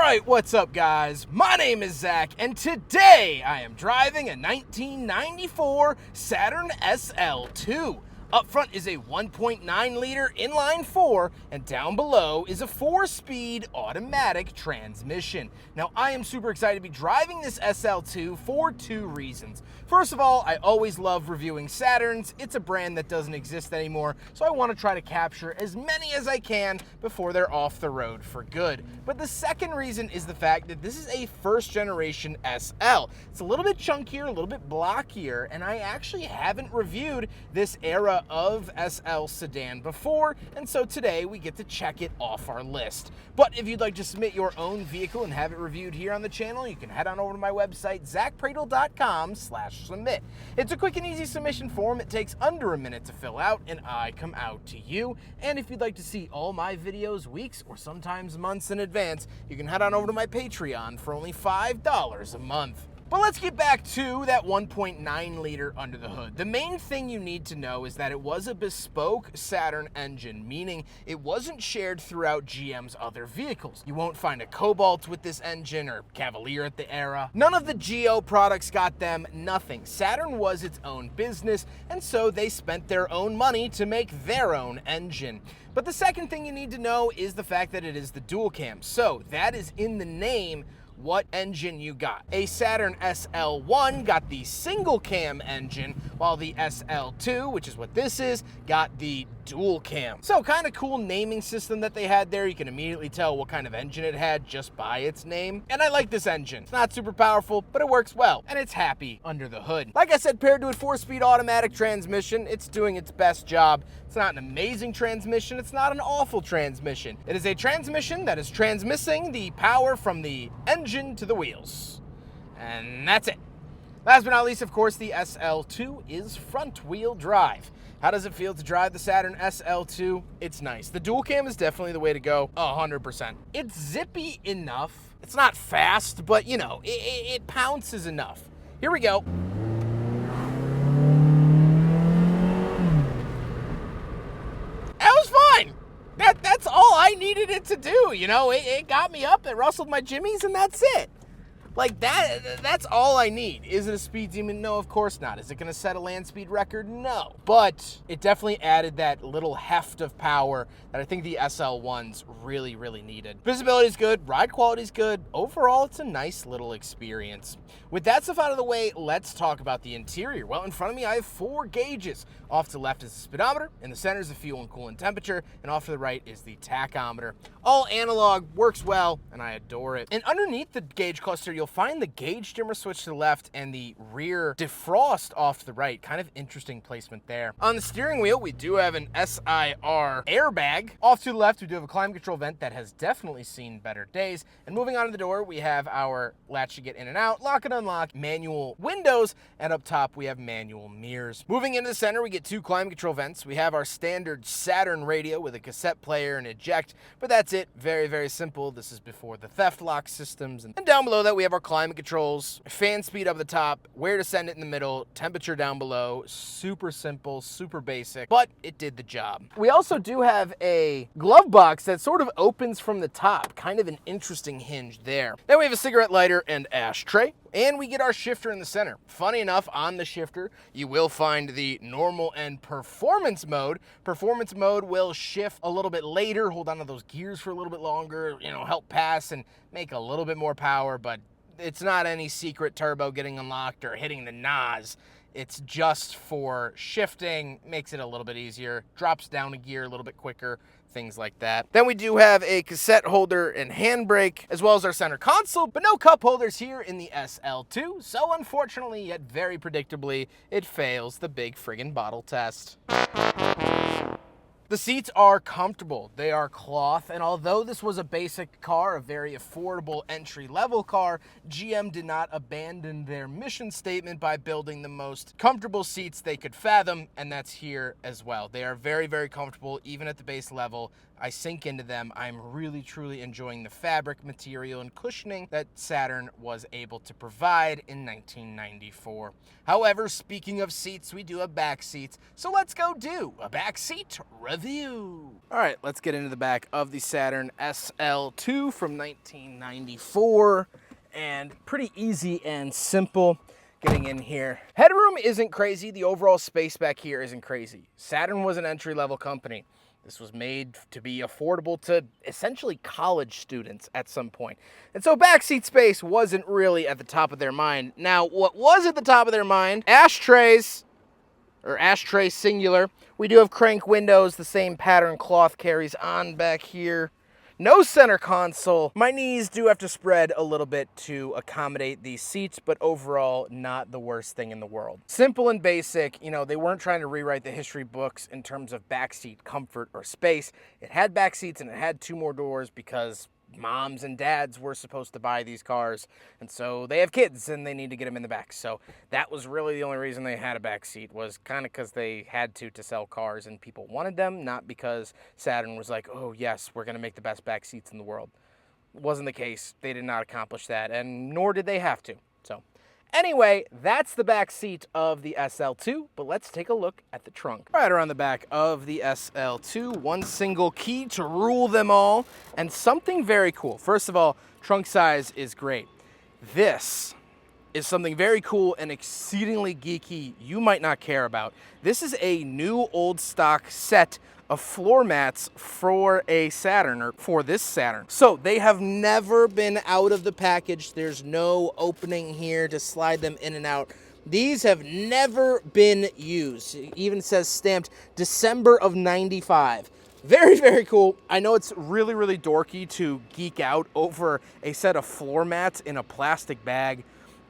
Alright, what's up guys? My name is Zack, and today I am driving a 1994 Saturn SL2. Up front is a 1.9 liter inline 4, and down below is a 4-speed automatic transmission. Now, I am super excited to be driving this SL2 for two reasons. First of all, I always love reviewing Saturns. It's a brand that doesn't exist anymore, so I want to try to capture as many as I can before they're off the road for good. But the second reason is the fact that this is a first generation SL. It's a little bit chunkier, a little bit blockier, and I actually haven't reviewed this era of SL sedan before, and so today we get to check it off our list. But if you'd like to submit your own vehicle and have it reviewed here on the channel, you can head on over to my website, zackpradel.com/submit. It's a quick and easy submission form. It takes under a minute to fill out, and I come out to you. And if you'd like to see all my videos weeks or sometimes months in advance, you can head on over to my Patreon for only $5 a month. But let's get back to that 1.9 liter under the hood. The main thing you need to know is that it was a bespoke Saturn engine, meaning it wasn't shared throughout GM's other vehicles. You won't find a Cobalt with this engine or Cavalier at the era. None of the Geo products got them, nothing. Saturn was its own business, and so they spent their own money to make their own engine. But the second thing you need to know is the fact that it is the dual cam. So that is in the name what engine you got. A Saturn SL1 got the single cam engine, while the SL2, which is what this is, got the dual cam. So kind of cool naming system that they had there. You can immediately tell what kind of engine it had just by its name. And I like this engine. It's not super powerful, but it works well, and it's happy under the hood. Like I said, paired to a 4-speed automatic transmission, it's doing its best job. It's not an amazing transmission. It's not an awful transmission. It is a transmission that is transmitting the power from the engine to the wheels. And that's it. Last but not least, of course, the SL2 is front-wheel drive. How does it feel to drive the Saturn SL2? It's nice. The dual cam is definitely the way to go, 100%. It's zippy enough. It's not fast, but, you know, it pounces enough. Here we go. That was fine. That's all I needed it to do, you know? It got me up, it rustled my jimmies, and that's it. Like, that's all I need. Is it a speed demon? No, of course not. Is it going to set a land speed record? No. But it definitely added that little heft of power that I think the SL1s really, really needed. Visibility is good. Ride quality is good. Overall, it's a nice little experience. With that stuff out of the way, let's talk about the interior. Well, in front of me, I have 4 gauges. Off to the left is the speedometer, in the center is the fuel and coolant temperature, and off to the right is the tachometer. All analog, works well, and I adore it. And underneath the gauge cluster, you'll find the gauge dimmer switch to the left and the rear defrost off to the right. Kind of interesting placement there. On the steering wheel, we do have an SIR airbag. Off to the left, we do have a climate control vent that has definitely seen better days. And moving on to the door, we have our latch to get in and out, lock and unlock, manual windows, and up top, we have manual mirrors. Moving into the center, we get 2 climate control vents. We have our standard Saturn radio with a cassette player and eject, but that's it. Very, very simple. This is before the theft lock systems. And down below that, we have our climate controls, fan speed up the top, where to send it in the middle, temperature down below. Super simple, super basic, but it did the job. We also do have a glove box that sort of opens from the top, kind of an interesting hinge there. Then we have a cigarette lighter and ashtray. And we get our shifter in the center. Funny enough, on the shifter, you will find the normal and performance mode. Performance mode will shift a little bit later, hold on to those gears for a little bit longer, you know, help pass and make a little bit more power, but it's not any secret turbo getting unlocked or hitting the NOS. It's just for shifting, makes it a little bit easier, drops down a gear a little bit quicker, things like that. Then we do have a cassette holder and handbrake, as well as our center console, but no cup holders here in the SL2, so unfortunately, yet very predictably, it fails the big friggin' bottle test. The seats are comfortable, they are cloth, and although this was a basic car, a very affordable entry-level car, GM did not abandon their mission statement by building the most comfortable seats they could fathom, and that's here as well. They are very, very comfortable, even at the base level. I sink into them, I'm really truly enjoying the fabric, material, and cushioning that Saturn was able to provide in 1994. However, speaking of seats, we do have back seats, so let's go do a back seat review. All right, let's get into the back of the Saturn SL2 from 1994, and pretty easy and simple getting in here. Headroom isn't crazy. The overall space back here isn't crazy. Saturn was an entry-level company. This was made to be affordable to essentially college students at some point. And so backseat space wasn't really at the top of their mind. Now, what was at the top of their mind? Ashtrays, or ashtray singular. We do have crank windows. The same pattern cloth carries on back here. No center console. My knees do have to spread a little bit to accommodate these seats, but overall, not the worst thing in the world. Simple and basic, you know, they weren't trying to rewrite the history books in terms of backseat comfort or space. It had back seats and it had 2 more doors because moms and dads were supposed to buy these cars, and so they have kids and they need to get them in the back. So that was really the only reason they had a back seat, was kind of because they had to sell cars and people wanted them, not because Saturn was like, oh yes, we're going to make the best back seats in the world. It wasn't the case. They did not accomplish that, and nor did they have to. So anyway, that's the back seat of the SL2, but let's take a look at the trunk. Right around the back of the SL2, one single key to rule them all, and something very cool. First of all, trunk size is great. This is something very cool and exceedingly geeky you might not care about. This is a new old stock set of floor mats for a Saturn, or for this Saturn. So they have never been out of the package. There's no opening here to slide them in and out. These have never been used. It even says stamped December of 95. Very, very cool. I know it's really, really dorky to geek out over a set of floor mats in a plastic bag,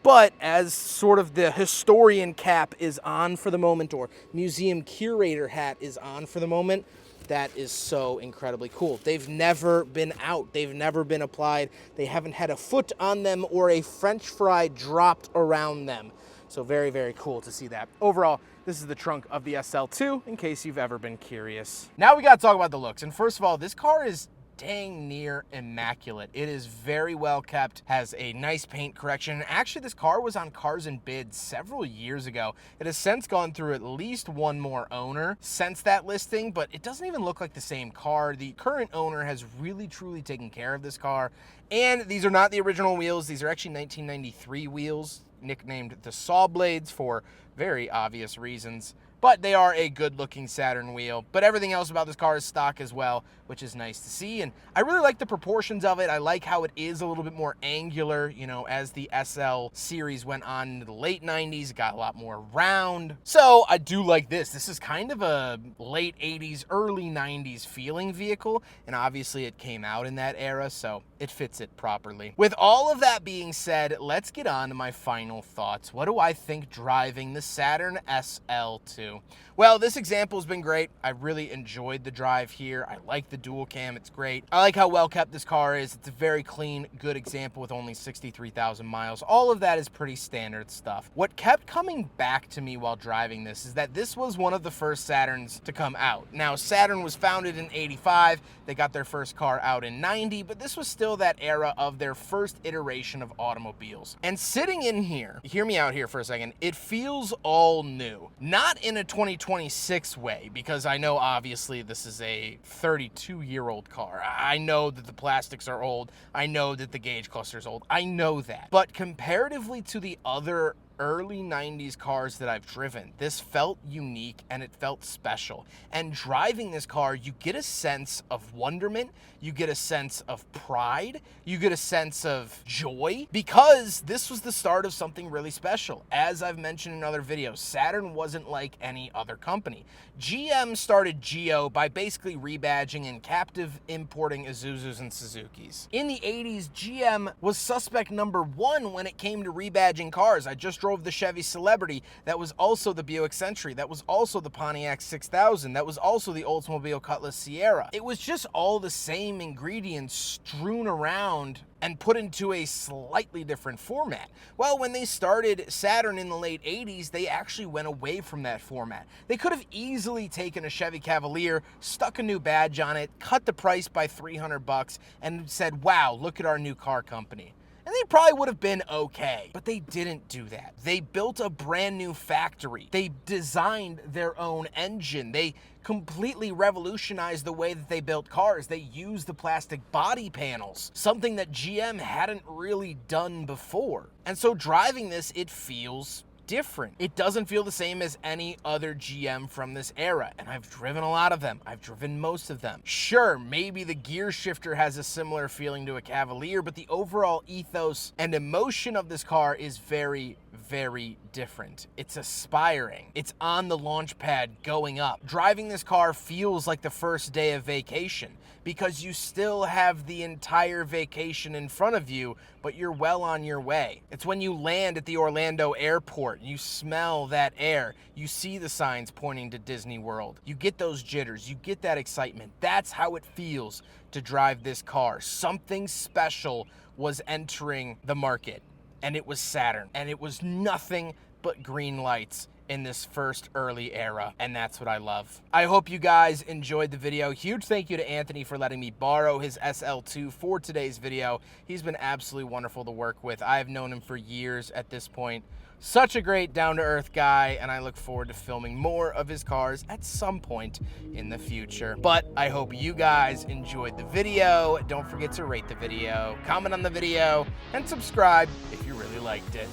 but as sort of the historian cap is on for the moment, or museum curator hat is on for the moment, that is so incredibly cool. They've never been out. They've never been applied. They haven't had a foot on them or a French fry dropped around them. So very, very cool to see that. Overall, this is the trunk of the SL2, in case you've ever been curious. Now we gotta talk about the looks. And first of all, this car is dang near immaculate. It is very well kept, has a nice paint correction. Actually, this car was on Cars and Bids several years ago. It has since gone through at least one more owner since that listing, but it doesn't even look like the same car. The current owner has really truly taken care of this car. And these are not the original wheels. These are actually 1993 wheels, nicknamed the Saw Blades for very obvious reasons. But they are a good-looking Saturn wheel. But everything else about this car is stock as well, which is nice to see. And I really like the proportions of it. I like how it is a little bit more angular. You know, as the SL series went on into the late 90s, it got a lot more round. So I do like this. This is kind of a late 80s, early 90s feeling vehicle. And obviously it came out in that era, so it fits it properly. With all of that being said, let's get on to my final thoughts. What do I think driving the Saturn SL2? Well, this example has been great. I really enjoyed the drive here. I like the dual cam. It's great. I like how well kept this car is. It's a very clean, good example with only 63,000 miles. All of that is pretty standard stuff. What kept coming back to me while driving this is that this was one of the first Saturns to come out. Now, Saturn was founded in 85. They got their first car out in 90, but this was still that era of their first iteration of automobiles. And sitting in here, hear me out here for a second, it feels all new. Not in a 2026 way, because I know obviously this is a 32-year-old car. I know that the plastics are old. I know that the gauge cluster is old. I know that. But comparatively to the other early 90s cars that I've driven, this felt unique and it felt special. And driving this car, you get a sense of wonderment, you get a sense of pride, you get a sense of joy, because this was the start of something really special. As I've mentioned in other videos, Saturn wasn't like any other company. GM started Geo by basically rebadging and captive importing Isuzus and Suzukis. In the 80s, GM was suspect number 1 when it came to rebadging cars. I just drove the Chevy Celebrity. That was also the Buick Century. That was also the Pontiac 6000. That was also the Oldsmobile Cutlass Sierra. It was just all the same ingredients strewn around and put into a slightly different format. Well, when they started Saturn in the late 80s, they actually went away from that format. They could have easily taken a Chevy Cavalier, stuck a new badge on it, cut the price by $300, and said, wow, look at our new car company. And they probably would have been okay, but they didn't do that. They built a brand new factory. They designed their own engine. They completely revolutionized the way that they built cars. They used the plastic body panels, something that GM hadn't really done before. And so driving this, it feels different. It doesn't feel the same as any other GM from this era, and I've driven a lot of them. I've driven most of them. Sure, maybe the gear shifter has a similar feeling to a Cavalier, but the overall ethos and emotion of this car is very, very different. It's aspiring. It's on the launch pad going up. Driving this car feels like the first day of vacation because you still have the entire vacation in front of you, but you're well on your way. It's when you land at the Orlando airport, you smell that air, you see the signs pointing to Disney World. You get those jitters, you get that excitement. That's how it feels to drive this car. Something special was entering the market, and it was Saturn, and it was nothing but green lights in this first early era, and that's what I love. I hope you guys enjoyed the video. Huge thank you to Anthony for letting me borrow his SL2 for today's video. He's been absolutely wonderful to work with. I've known him for years at this point. Such a great down-to-earth guy, and I look forward to filming more of his cars at some point in the future. But I hope you guys enjoyed the video. Don't forget to rate the video, comment on the video, and subscribe if you really liked it.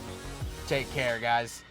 Take care, guys.